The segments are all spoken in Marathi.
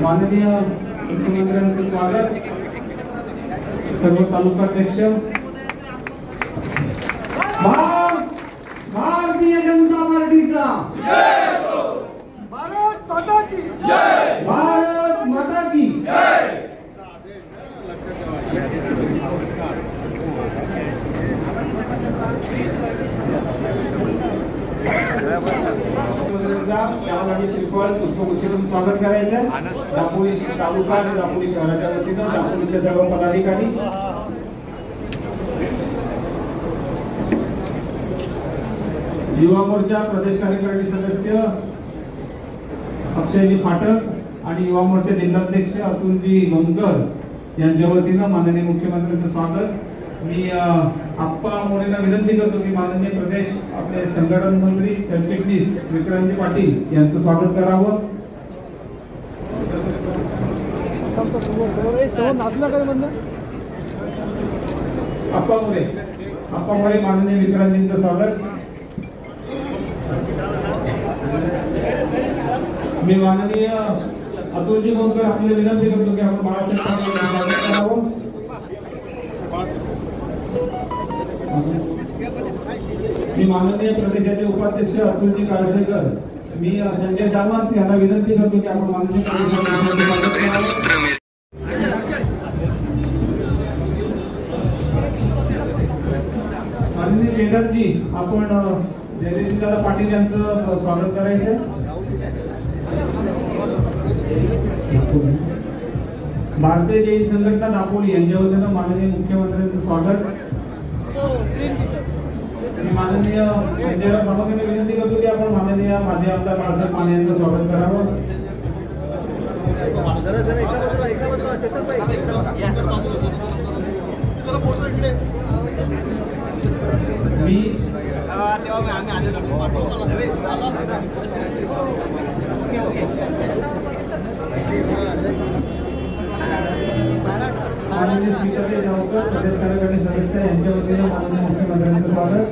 माननीय मुख्यमंत्र्यांचं स्वागत, सर्व तालुकाध्यक्ष, भारतीय जनता पार्टीचा भारत माता की जय, भारत माता की जय। पुष्पगुच्छेतून स्वागत करायचं। दापोली तालुका आणि दापोली शहराच्या वतीनं दापोलीचे सर्व पदाधिकारी, युवा मोर्चा प्रदेश कार्यकारिणी सदस्य अक्षयजी फाटक आणि युवा मोर्चा जिल्हाध्यक्ष अतुलजी गोंदकर यांच्या वतीनं माननीय मुख्यमंत्र्यांचं स्वागत। मी आप्पा मोरेंना विनंती करतो की माननीय प्रदेश आपले संघटन मंत्री सरचिटणीस विक्रांतजी पाटील यांचं स्वागत करावं। आप्पा मोरे माननीय विक्रांतजींचं स्वागत। मी माननीय अतुलजी गोंदकर आपल्याला विनंती करतो की आपण बाळासाहेब स्वागत करावं। मी माननीय प्रदेशाचे उपाध्यक्ष अतुलजी काळसेकर, मी संजय सावंत यांना विनंती करतो की आपण माननीय माननीय मेघरजी आपण जयश्रीदादा पाटील यांचं स्वागत करायचं. भारतीय जैन संघटना दापोली यांच्या वतीनं माननीय मुख्यमंत्र्यांचं स्वागत. माननीय सभापतींना विनंती करतो की आपण माननीय माजी आमदार बाळासाहेब माने यांचं स्वागत करावं. माननीय स्पीकर जावकर प्रदेश कार्यकारिणी सदस्य यांच्या वतीनं माननीय मुख्यमंत्र्यांचं स्वागत.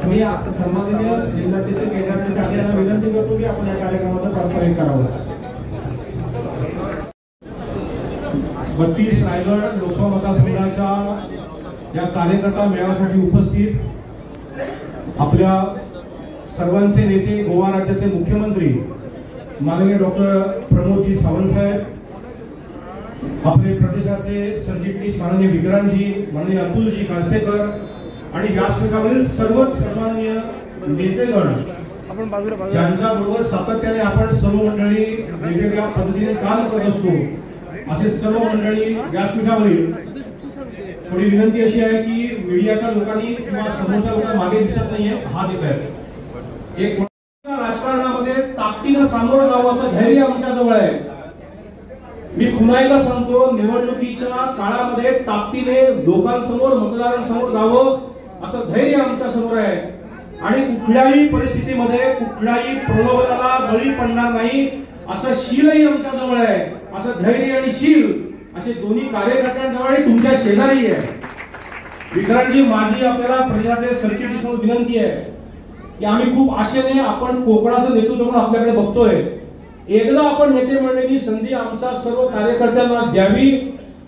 मी सन्माननीय जिल्हाध्यक्ष केदारजी साठे यांना विनंती करतो की आपण या कार्यक्रमाचं प्रास्ताविक करावं. 32 रायगड लोकसभा मतदारसंघाच्या या कार्यकर्ता मेळाव्यासाठी उपस्थित आपल्या सर्वांचे नेते गोवा राज्याचे मुख्यमंत्री माननीय डॉक्टर प्रमोदजी सावंत साहेब, आपले प्रदेशाचे सरचिटणीस माननीय विक्रांतजी, माननीय अतुलजी काळसेकर आणि व्यासपीठावरील सर्वच सन्माननीय नेतेगण ज्यांच्याबरोबर सातत्याने आपण सर्व मंडळी वेगवेगळ्या पद्धतीने काम करत असतो असे सर्व मंडळी व्यासपीठावरील. थोडी विनंती अशी आहे की मीडियाच्या लोकांनी किंवा समोरच्या लोकांना मागे दिसत नाहीये, हात येत आहेत. एक राजकारणामध्ये ताकदीनं सामोरं जावं असं धैर्य आमच्या जवळ आहे. मी पुन्हा एकदा सांगतो, निवडणुकीच्या काळामध्ये ताकदीने लोकांसमोर मतदारांसमोर जावं असं धैर्य आमच्या समोर आहे आणि कुठल्याही परिस्थितीमध्ये कुठल्याही प्रलोभनाला बळी पडणार नाही असं शीलही आमच्या जवळ आहे. असं धैर्य आणि शील असे दोन्ही कार्यकर्त्यांजवळ तुमच्या शेजारी आहे. विक्रांतजी, माझी आपल्याला प्रजाचे सरचिटणीस म्हणून विनंती आहे की आम्ही खूप आशेने आपण कोकणाचं नेतृत्व म्हणून आपल्याकडे बघतोय. एकदा आपण नेते मंडळींनी संधी आमच्या सर्व कार्यकर्त्यांना द्यावी.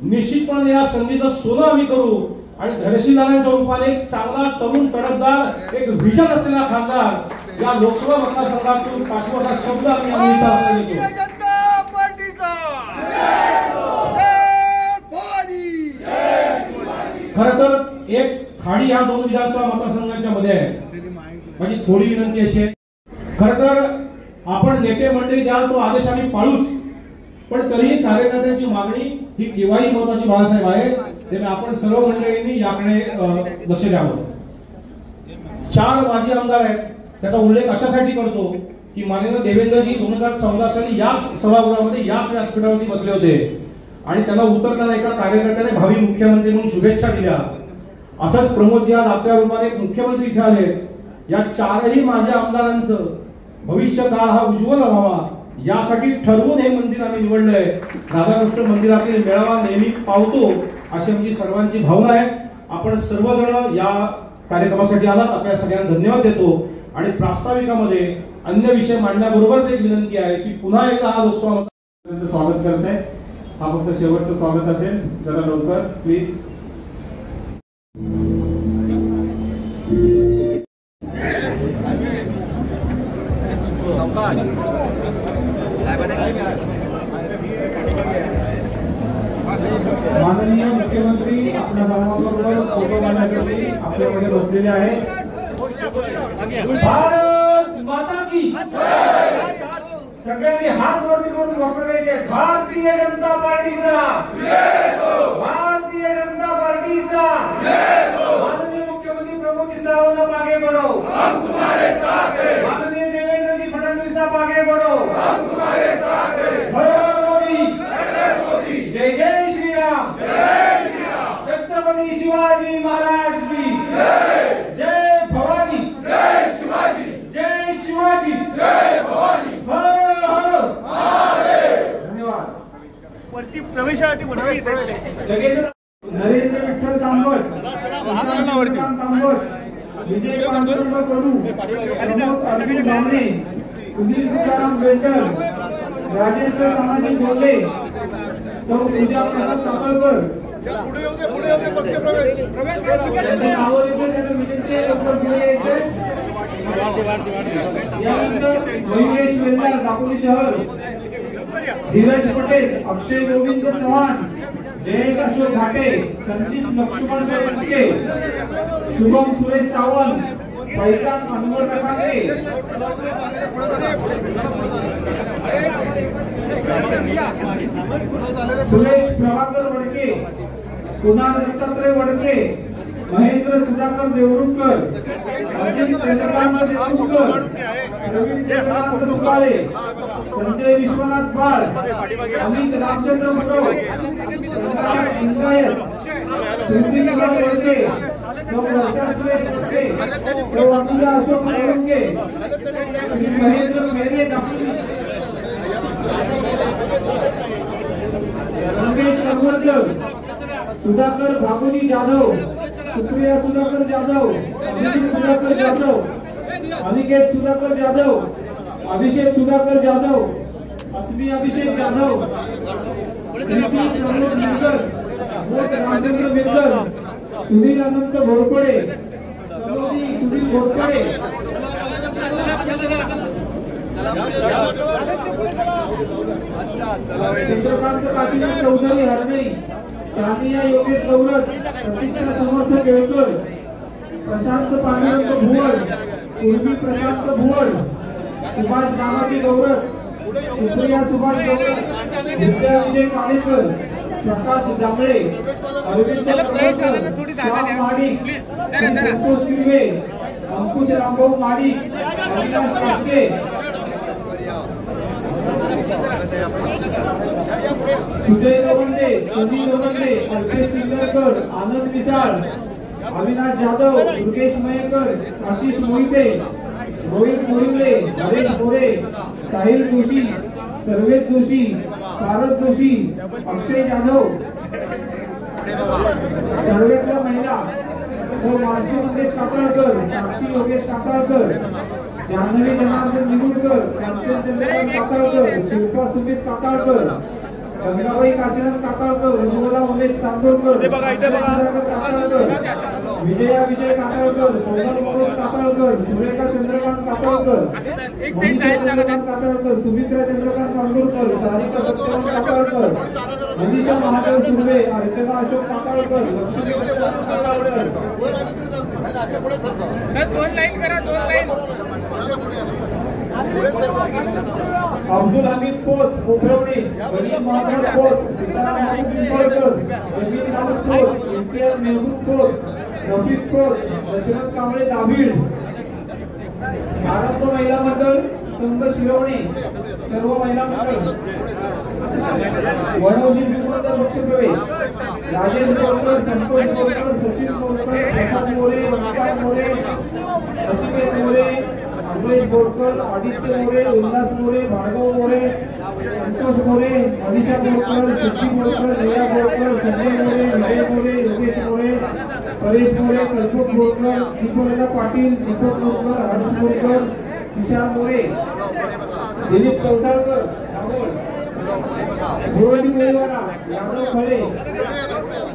निश्चितपणे या संधीचं सोनं आम्ही करू आणि धैर्यशीलदारांच्या रूपाने एक चांगला तरुण तडफदार एक विजन असलेला खासदार या लोकसभा मतदारसंघातून पाठवाचा शब्द आम्ही खरं तर एक खाडी या दोन विधानसभा मतदारसंघांच्या मध्ये आहे. माझी थोडी विनंती अशी आहे, खरं तर आपण नेते मंडळी द्याल तो आदेश आम्ही पाळूच, पण तरीही कार्यकर्त्यांची मागणी ही केव्हाही महत्वाची बाळासाहेब आहे. त्यामुळे आपण सर्व मंडळींनी याकडे लक्ष द्यावं. 4 माजी आमदार आहेत, त्याचा उल्लेख अशासाठी करतो की माननीय देवेंद्रजी 2014 साली याच सभागृहामध्ये याच व्यासपीठावरती बसले होते आणि त्यांना उतरताना एका कार्यकर्त्याने भावी मुख्यमंत्री म्हणून शुभेच्छा दिल्या. असंच प्रमोदजी आज आपल्या रूपाने एक मुख्यमंत्री इथे आले. या 4ही माझ्या आमदारांचं भविष्य काळ हा उज्ज्वल व्हावा यासाठी ठरवून हे मंदिर आम्ही निवडलंय. राधाकृष्ण मंदिरातील मेळावा नेहमी पावतो अशी आमची सर्वांची भावना आहे. आपण सर्वजण या कार्यक्रमासाठी आलात, आपल्या सगळ्यांना धन्यवाद देतो. आणि प्रास्ताविकामध्ये अन्य विषय मांडण्याबरोबरच एक विनंती आहे की पुन्हा एकदा हा लोकसभा स्वागत करते. हा फक्त शेवटचं स्वागत असेल, जरा लवकर प्लीज. माननीय मुख्यमंत्री आपल्या सर्वांबरोबर फोटो काढण्यासाठी आपल्यामध्ये बसलेले आहेत. भारत माता की सगळ्यांनी हात वरती करून घोषणा द्यायचे. भारतीय जनता पार्टीचा, भारतीय जनता पार्टीचा. माननीय मुख्यमंत्री प्रमोदजी सावंत आगे बढ़ो, हम तुम्हारे साथ हैं. माननीय देवेंद्रजी फडणवीस आप आगे बढ़ो, हम तुम्हारे साथ हैं. मोदी, जय जय श्री राम, जय श्री राम. छत्रपती शिवाजी महाराज की जय. जय भवानी, जय शिवाजी, जय शिवाजी, जय भवानी. धन्यवाद. वरती प्रवेशासाठी नरेंद्र विठ्ठल तांबट, विजय पांडुरंग कडू, अर्जुन बामणे, सुधीर तुकाराम बेंडल, राजेंद्र तानाजी बोले, सौ पूजा प्रसाद कापळकर. नावावर येते त्याचं विनंती आहे लवकर पुढे यायचं. यानंतर महेश वेलदार दापोली शहर, धीरज पटेल, अक्षय गोविंद चव्हाण, जयेश अशोक घाटे, संदीप लक्ष्मण बेनके, शुभम सुरेश सावंत, फैजान अनवर रकांगे, सुरेश प्रभाकर वडके, कुणाल दत्तात्रय वडके, महेंद्र सुधाकर देवरुखकर, अजित चंद्रकांत देवरुखकर, प्रवीण चंद्रकांत सुकाळे, संजय विश्वनाथ बाळ, अमित रामचंद्र मुंडो, प्रकाश इंगायत, सुनील वडके, सौ वर्षा सुरेश वडके, सौ अतुला अशोक वडके, श्री महेंद्र मेरे रमेश करवरकर, सुधाकर भागोजी जाधव, सुप्रिया सुधाकर जाधव, अभिजित सुधाकर जाधव, अनिकेत सुधाकर जाधव, अभिषेक सुधाकर जाधव, अस्मी अभिषेक जाधव, प्रीती प्रमोद मिरकर, मोद राजेंद्र मिरकर, सुनील अनंत घोरपडे, सरोजी सुनील घोरपडे, चंद्रकांत काशीनाथ चौधरी हरणे, सानिया योगेश गौरत, प्रतीक्षा समर्थ केळकर, प्रशांत पांडुरंग भुवड, उर्मी प्रशांत भुवड, सुभाष नामाजी गौरत, सुप्रिया सुभाष गौरत, विद्या विजय कालेकर, प्रकाश जांभळे, अरविंद करवरकर, श्याम माडिक, संतोष किरवे, अंकुश रामभाऊ माडिक, अविनाश कासके, सुजय गवंडे, सुनील गवंडे, अल्पेश सिंगरकर, आनंद मिसाळ, अविनाश जाधव, दुर्गेश मयेकर, आशिष मोहिते, रोहित मोहिते, हरेश बोरे, साहिल जोशी, सर्वेश जोशी, पारस जोशी, अक्षय जाधव, सर्वेत्र महिला, मानसी मंगेश कातळकर, साक्षी योगेश कातळकर, जान्हवी जनार्दन निगुडकर, कांचन चंद्रकांत कातळकर, शिल्पा सुमित कातळकर, गंगाबाई काशीनाथ कातळकर, उज्ज्वला उमेश तांदूरकर, कातळकर, विजया विजय कातळकर, सोनल मनोज कातळकर, सुरेखा चंद्रकांत कातळकर, मनीषा चंद्रकांत कातळकर, सुमित्रा चंद्रकांत तांदूरकर, सारिका सत्यवान कातळकर, मनीषा महादेव सुर्वे, अर्चना अशोक कातळकर, लक्ष्मी कातळकर, दोन लाईन करा, दोन लाईन. अब्दुल हमीद पोत, पोखरवणे, गणेश महाराज पोत, सीताराम पिंपळकर, जमीन दावत पोत, इम्तियाज मेहबूब पोत, रफीक पोत, दशरथ कांबळे दाभीड, आरंभ महिला मंडळ संघ शिरवणे, सर्व महिला मंडळ, वडोजी विमोदर पक्षप्रवेश, राजेश बोरकर, संतोष बोरकर, सचिन बोरकर, प्रसाद मोरे, विकास मोरे, अशिकेत मोरे, अमरेश बोरकर, आदित्य मोरे, उल्हास मोरे, भार्गव मोरे, संतोष मोरे, मनीषा बोरकर, सिद्धी बोरकर, रिया बोरकर, संजय मोरे, विजय मोरे, योगेश मोरे, परेश मोरे, कल्पक बोरकर, दीपकला पाटील, दीपक बोरकर, हर्ष बोरकर, तुषार मोरे, दिलीप चौसाळकर, दाभोळ, गोरडी मेलवाडा, यादव खळे,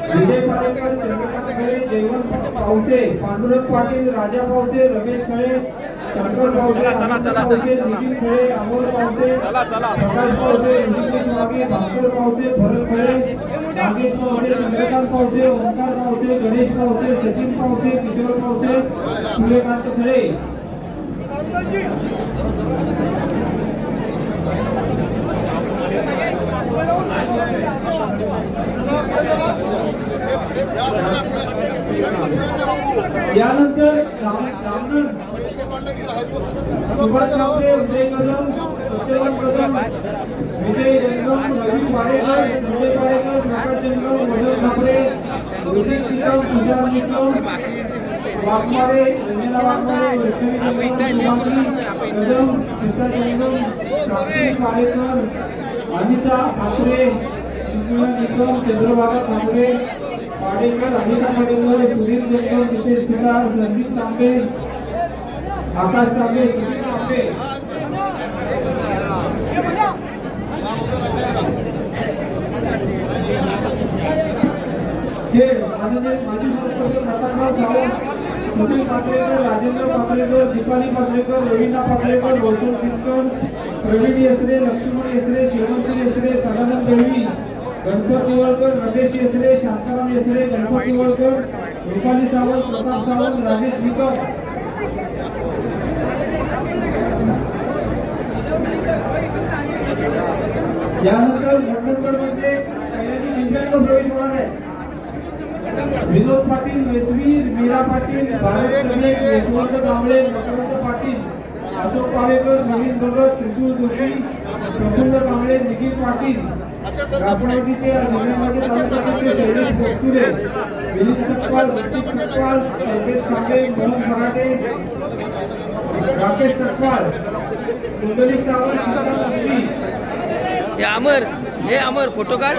विजय पालेकर, चंद्रकांत खळे, जयवंत पावसे, पांडुरंग पाटील, राजा पावसे, रमेश खळे, शंकर पावसे, आनंद पावसे, नितीन खळे, अमोल पावसे, प्रकाश पावसे, ऋषिकेश वाघे, भास्कर पावसे, भरत खळे, नागेश पावसे, चंद्रकांत पावसे, ओंकार पावसे, गणेश पावसे, सचिन पावसे, किशोर पावसे, सूर्यकांत खळे. यानंतर रामनंद, सुभाष कांबळे, विजय कदम, सत्यवान कदम, विजय जंगम, रवी पाडेकर, संजय पाडेकर, प्रकाश जंगम, मदन कांबळे, रोहित निकम, तुषार निकम, वाघमारे, रंजना वाघमारे, वैष्णवी जंगम, कदम, कृष्णा जंगम, साक्षी पाडेकर, अनिता ठाकरे, निकम, चंद्रभागा कांबळे, पाडेकर, अनिता पाडेकर, सुनील जंगम, नितेश सुतार, संदीप तांबे, आकाश तांबे, सुनील तांबे. खेळ माजी सरपंच प्रतापराव सावंत, सुनील पाचरेकर, राजेंद्र पाचरेकर, दीपाली पाचरेकर, रवींद्र पाचरेकर, रोशन सिंकन, प्रवीण येसरे, लक्ष्मण येसरे, शेवंती येसरे, सदानंद दळवी, गणपत निवळकर, रमेश येसरे, शांताराम येसरे, गणपत निवळकर, रुपाली सावंत, प्रताप सावंत, राजेश निकम. यानंतर मंडणगडमध्ये पहिल्यांदा दिव्यांग प्रवेश होणार आहे. विनोद पाटील, वेसवीर, मीरा पाटील, भारत कर्णे, यशवंत कांबळे, मकरंद पाटील, अशोक पावेकर, नवीन भगत, त्रिशूल जोशी, प्रफुल्ल कांबळे, निखिल पाटील. राष्ट्रवादीचे दिव्यांगाचे तालुक्याचे शैलेश भोगतुरे, विनीत सकपाल, ऋतिक सकपाल, कल्पेश कांबळे, मोहन फराटे, राकेश सकपाल, कुंडलिक सावंत, श्रीकांत जोशी. हे अमर फोटो काढ.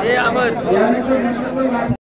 हे अमर. यानंतर